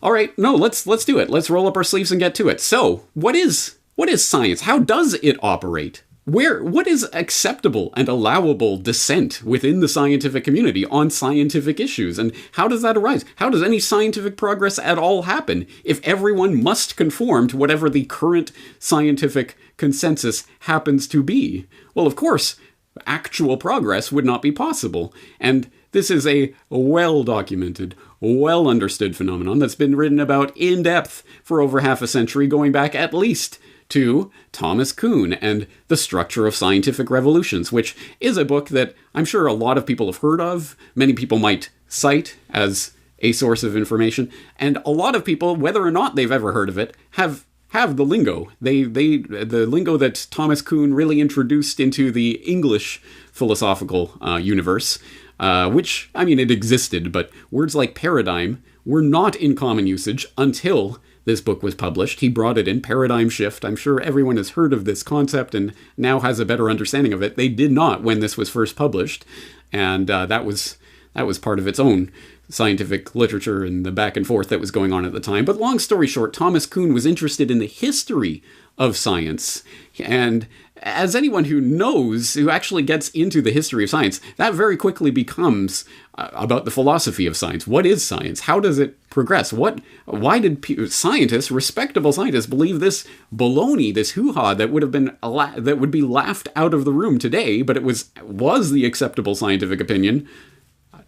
All right, no, let's do it. Let's roll up our sleeves and get to it. So, what is science? How does it operate? What is acceptable and allowable dissent within the scientific community on scientific issues? And how does that arise? How does any scientific progress at all happen if everyone must conform to whatever the current scientific consensus happens to be? Well, of course, actual progress would not be possible. And this is a well-documented, well-understood phenomenon that's been written about in depth for over half a century, going back at least to Thomas Kuhn and The Structure of Scientific Revolutions, which is a book that I'm sure a lot of people have heard of. Many people might cite as a source of information, and a lot of people, whether or not they've ever heard of it, have the lingo. The lingo that Thomas Kuhn really introduced into the English philosophical universe, which, I mean, it existed, but words like paradigm were not in common usage until this book was published. He brought it in, paradigm shift. I'm sure everyone has heard of this concept and now has a better understanding of it. They did not when this was first published, and that was part of its own scientific literature and the back and forth that was going on at the time. But long story short, Thomas Kuhn was interested in the history of science, and as anyone who knows, who actually gets into the history of science, that very quickly becomes about the philosophy of science. What is science? How does it progress? Why did scientists, respectable scientists, believe this baloney, this hoo-ha that would be laughed out of the room today, but it was the acceptable scientific opinion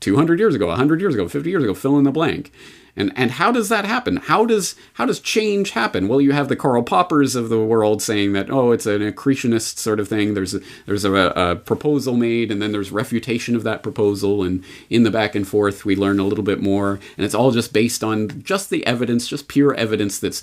200 years ago, 100 years ago, 50 years ago, fill in the blank. And how does that happen? How does change happen? Well, you have the Karl Poppers of the world saying that, oh, it's an accretionist sort of thing. There's a proposal made, and then there's refutation of that proposal, and in the back and forth we learn a little bit more, and it's all just based on just the evidence, just pure evidence that's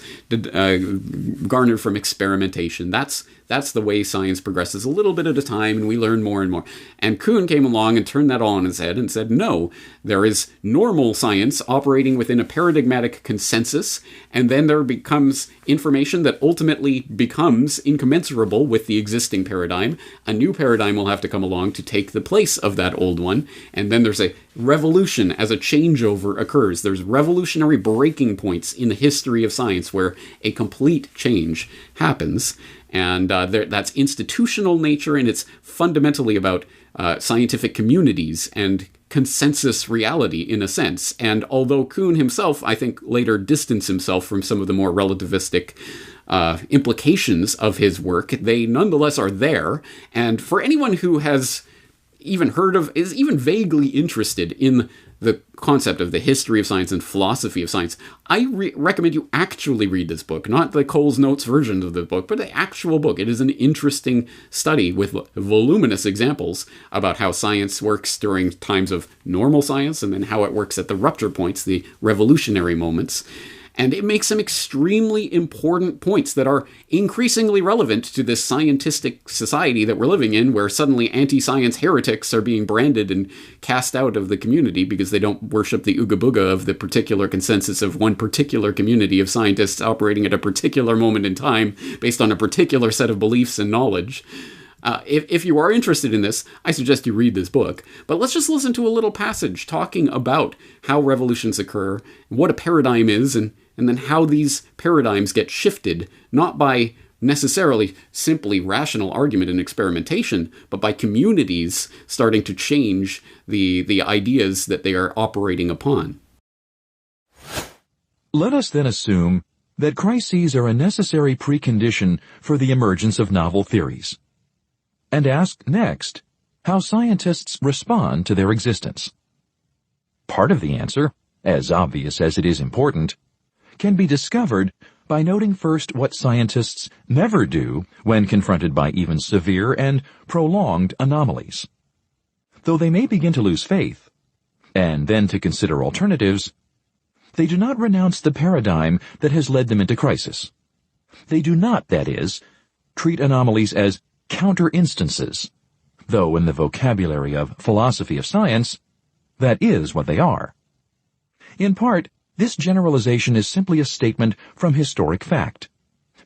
garnered from experimentation. That's the way science progresses, a little bit at a time, and we learn more and more. And Kuhn came along and turned that all on his head and said, no, there is normal science operating within a paradigmatic consensus, and then there becomes information that ultimately becomes incommensurable with the existing paradigm. A new paradigm will have to come along to take the place of that old one, and then there's a revolution as a changeover occurs. There's revolutionary breaking points in the history of science where a complete change happens. And that's institutional nature, and it's fundamentally about scientific communities and consensus reality in a sense. And although Kuhn himself, I think, later distanced himself from some of the more relativistic implications of his work, they nonetheless are there. And for anyone who has even heard of, is even vaguely interested in the concept of the history of science and philosophy of science, I recommend you actually read this book, not the Cole's Notes version of the book, but the actual book. It is an interesting study with voluminous examples about how science works during times of normal science and then how it works at the rupture points, the revolutionary moments. And it makes some extremely important points that are increasingly relevant to this scientific society that we're living in, where suddenly anti-science heretics are being branded and cast out of the community because they don't worship the ooga booga of the particular consensus of one particular community of scientists operating at a particular moment in time based on a particular set of beliefs and knowledge. If you are interested in this, I suggest you read this book. But let's just listen to a little passage talking about how revolutions occur, what a paradigm is, and then how these paradigms get shifted, not by necessarily simply rational argument and experimentation, but by communities starting to change the ideas that they are operating upon. Let us then assume that crises are a necessary precondition for the emergence of novel theories, and ask next how scientists respond to their existence. Part of the answer, as obvious as it is important, can be discovered by noting first what scientists never do when confronted by even severe and prolonged anomalies. Though they may begin to lose faith, and then to consider alternatives, they do not renounce the paradigm that has led them into crisis. They do not, that is, treat anomalies as counter-instances, though in the vocabulary of philosophy of science, that is what they are. In part, this generalization is simply a statement from historic fact,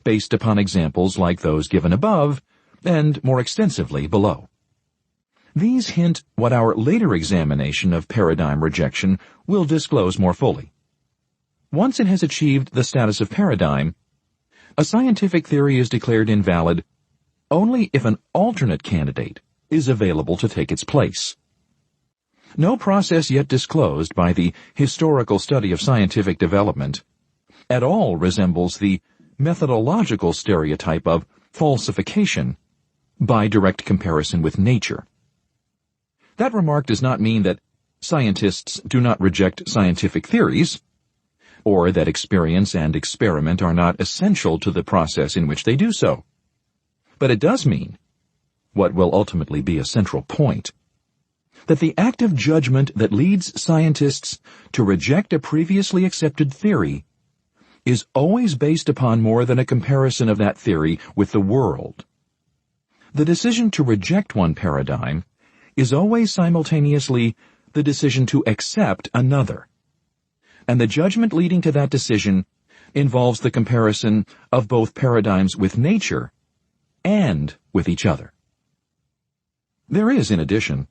based upon examples like those given above and more extensively below. These hint what our later examination of paradigm rejection will disclose more fully. Once it has achieved the status of paradigm, a scientific theory is declared invalid only if an alternate candidate is available to take its place. No process yet disclosed by the historical study of scientific development at all resembles the methodological stereotype of falsification by direct comparison with nature. That remark does not mean that scientists do not reject scientific theories, or that experience and experiment are not essential to the process in which they do so. But it does mean, what will ultimately be a central point, that the active judgment that leads scientists to reject a previously accepted theory is always based upon more than a comparison of that theory with the world. The decision to reject one paradigm is always simultaneously the decision to accept another, and the judgment leading to that decision involves the comparison of both paradigms with nature and with each other. There is, in addition,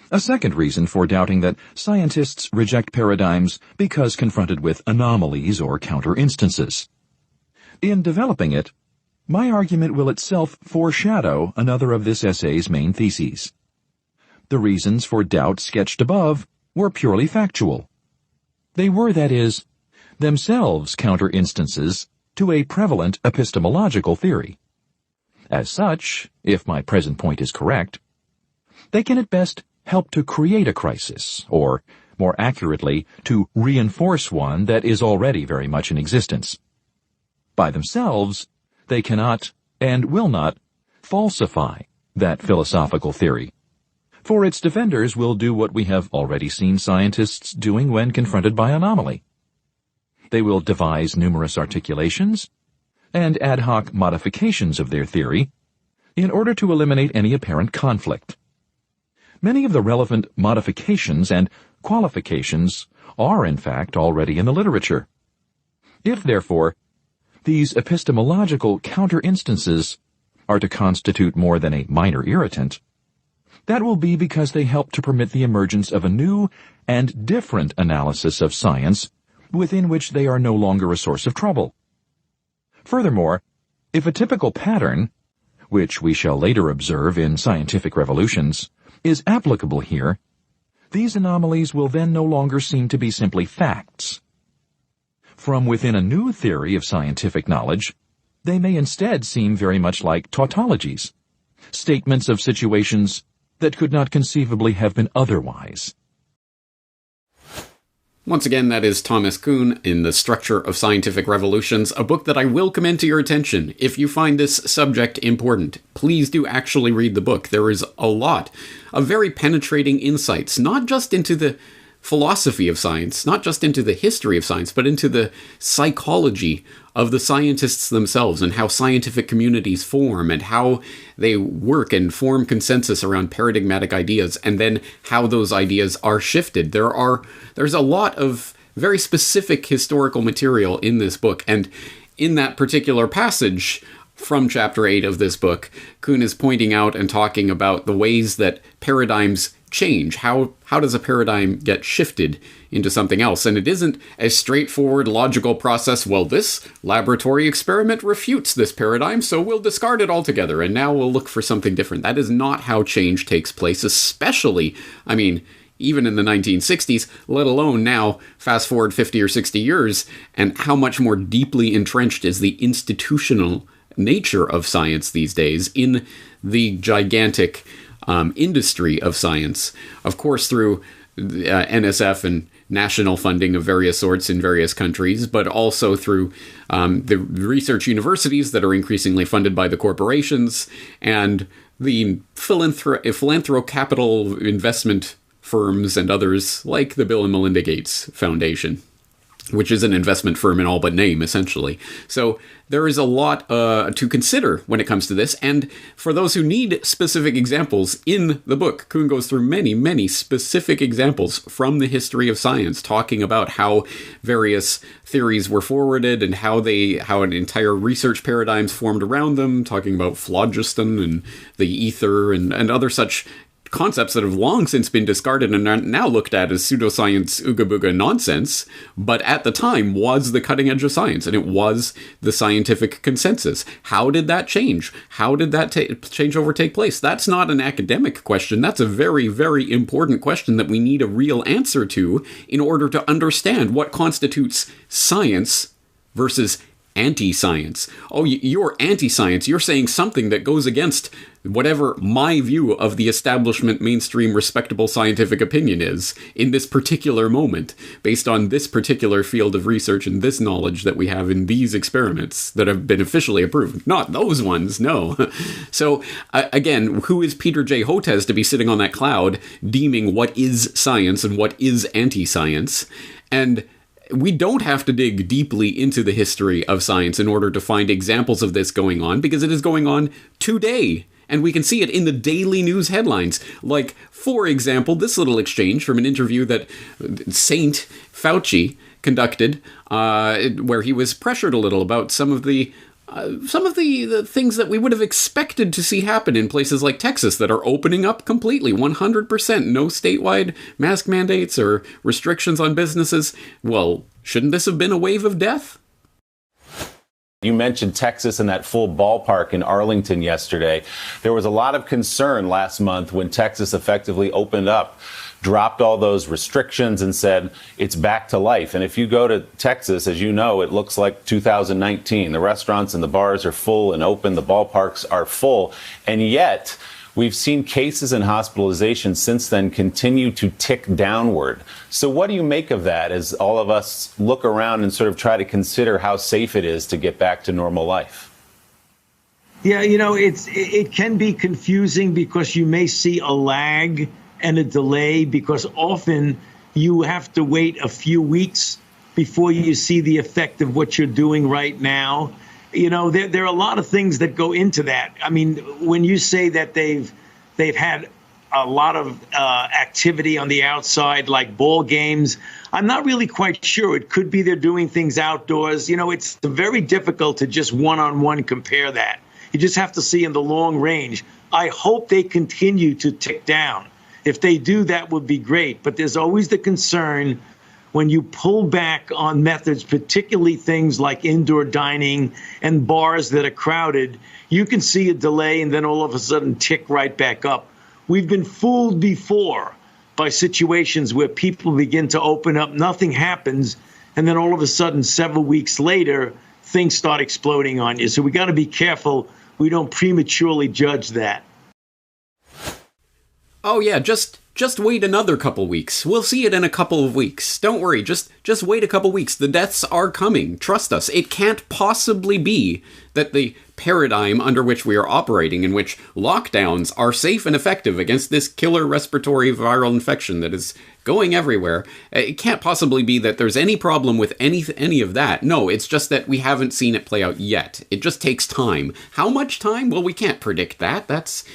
a second reason for doubting that scientists reject paradigms because confronted with anomalies or counter-instances. In developing it, my argument will itself foreshadow another of this essay's main theses. The reasons for doubt sketched above were purely factual. They were, that is, themselves counter-instances to a prevalent epistemological theory. As such, if my present point is correct, they can at best help to create a crisis, or, more accurately, to reinforce one that is already very much in existence. By themselves, they cannot, and will not, falsify that philosophical theory, for its defenders will do what we have already seen scientists doing when confronted by anomaly. They will devise numerous articulations and ad hoc modifications of their theory in order to eliminate any apparent conflict. Many of the relevant modifications and qualifications are, in fact, already in the literature. If, therefore, these epistemological counter-instances are to constitute more than a minor irritant, that will be because they help to permit the emergence of a new and different analysis of science within which they are no longer a source of trouble. Furthermore, if a typical pattern, which we shall later observe in scientific revolutions, is applicable here, these anomalies will then no longer seem to be simply facts. From within a new theory of scientific knowledge, they may instead seem very much like tautologies, statements of situations that could not conceivably have been otherwise. Once again, that is Thomas Kuhn in The Structure of Scientific Revolutions, a book that I will commend to your attention. If you find this subject important, please do actually read the book. There is a lot of very penetrating insights, not just into the philosophy of science, not just into the history of science, but into the psychology of the scientists themselves and how scientific communities form and how they work and form consensus around paradigmatic ideas, and then how those ideas are shifted. There's a lot of very specific historical material in this book, and in that particular passage from chapter 8 of this book, Kuhn is pointing out and talking about the ways that paradigms change. How does a paradigm get shifted into something else? And it isn't a straightforward logical process. Well, this laboratory experiment refutes this paradigm, so we'll discard it altogether, and now we'll look for something different. That is not how change takes place, especially, even in the 1960s, let alone now, fast forward 50 or 60 years, and how much more deeply entrenched is the institutional nature of science these days in the gigantic industry of science. Of course, through NSF and national funding of various sorts in various countries, but also through the research universities that are increasingly funded by the corporations and the philanthro-capital investment firms and others like the Bill and Melinda Gates Foundation, which is an investment firm in all but name, essentially. So there is a lot to consider when it comes to this, and for those who need specific examples, in the book, Kuhn goes through many, many specific examples from the history of science, talking about how various theories were forwarded and how an entire research paradigms formed around them, talking about phlogiston and the ether and other such concepts that have long since been discarded and are now looked at as pseudoscience, ooga booga nonsense, but at the time was the cutting edge of science, and it was the scientific consensus. How did that change? How did that changeover take place? That's not an academic question. That's a very, very important question that we need a real answer to in order to understand what constitutes science versus anti-science. Oh, you're anti-science. You're saying something that goes against whatever my view of the establishment, mainstream, respectable scientific opinion is in this particular moment, based on this particular field of research and this knowledge that we have in these experiments that have been officially approved. Not those ones, no. So, again, who is Peter J. Hotez to be sitting on that cloud deeming what is science and what is anti-science? And we don't have to dig deeply into the history of science in order to find examples of this going on, because it is going on today. And we can see it in the daily news headlines. Like, for example, this little exchange from an interview that Saint Fauci conducted, where he was pressured a little about some of the things that we would have expected to see happen in places like Texas that are opening up completely, 100%, no statewide mask mandates or restrictions on businesses. Well, shouldn't this have been a wave of death? You mentioned Texas and that full ballpark in Arlington yesterday. There was a lot of concern last month when Texas effectively opened up, dropped all those restrictions and said it's back to life. And if you go to Texas, as you know, it looks like 2019. The restaurants and the bars are full and open. The ballparks are full. And yet we've seen cases and hospitalizations since then continue to tick downward. So what do you make of that as all of us look around and sort of try to consider how safe it is to get back to normal life? Yeah, it can be confusing because you may see a lag and a delay, because often you have to wait a few weeks before you see the effect of what you're doing right now. There are a lot of things that go into that. I mean, when you say that they've had a lot of activity on the outside, like ball games, I'm not really quite sure. It could be they're doing things outdoors. It's very difficult to just one-on-one compare that. You just have to see in the long range. I hope they continue to tick down. If they do, that would be great. But there's always the concern when you pull back on methods, particularly things like indoor dining and bars that are crowded, you can see a delay and then all of a sudden tick right back up. We've been fooled before by situations where people begin to open up, nothing happens, and then all of a sudden, several weeks later, things start exploding on you. So we got to be careful we don't prematurely judge that. Oh yeah, just wait another couple weeks. We'll see it in a couple of weeks. Don't worry, just wait a couple weeks. The deaths are coming. Trust us. It can't possibly be that the paradigm under which we are operating, in which lockdowns are safe and effective against this killer respiratory viral infection that is going everywhere, it can't possibly be that there's any problem with any of that. No, it's just that we haven't seen it play out yet. It just takes time. How much time? Well, we can't predict that. That's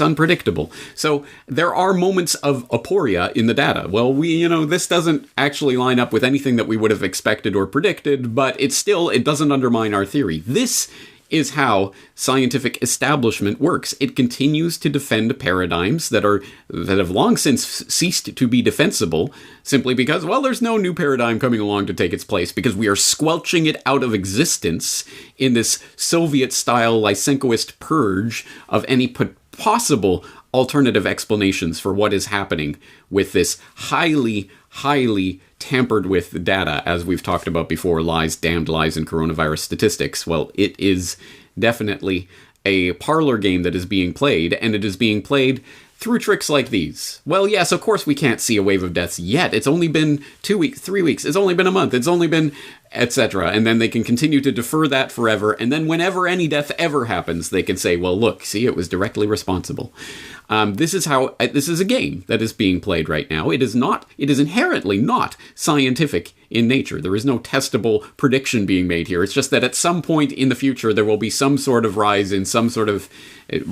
unpredictable. So there are moments of aporia in the data. Well, this doesn't actually line up with anything that we would have expected or predicted, but it doesn't undermine our theory. This is how scientific establishment works. It continues to defend paradigms that have long since ceased to be defensible, simply because, well, there's no new paradigm coming along to take its place, because we are squelching it out of existence in this Soviet-style Lysenkoist purge of any possible alternative explanations for what is happening with this highly, highly tampered with data, as we've talked about before, damned lies in coronavirus statistics. Well, it is definitely a parlor game that is being played, and it is being played through tricks like these. Well, yes, of course we can't see a wave of deaths yet. It's only been 2 weeks, 3 weeks, it's only been a month, it's only been etc. And then they can continue to defer that forever, and then whenever any death ever happens, they can say, well, look, see, it was directly responsible. This is a game that is being played right now. It is inherently not scientific in nature. There is no testable prediction being made here. It's just that at some point in the future, there will be some sort of rise in some sort of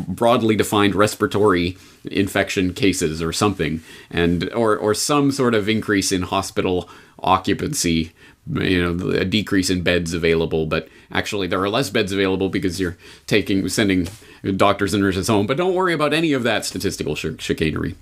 broadly defined respiratory infection cases or something, or some sort of increase in hospital occupancy a decrease in beds available, but actually there are less beds available because you're sending doctors and nurses home. But don't worry about any of that statistical chicanery.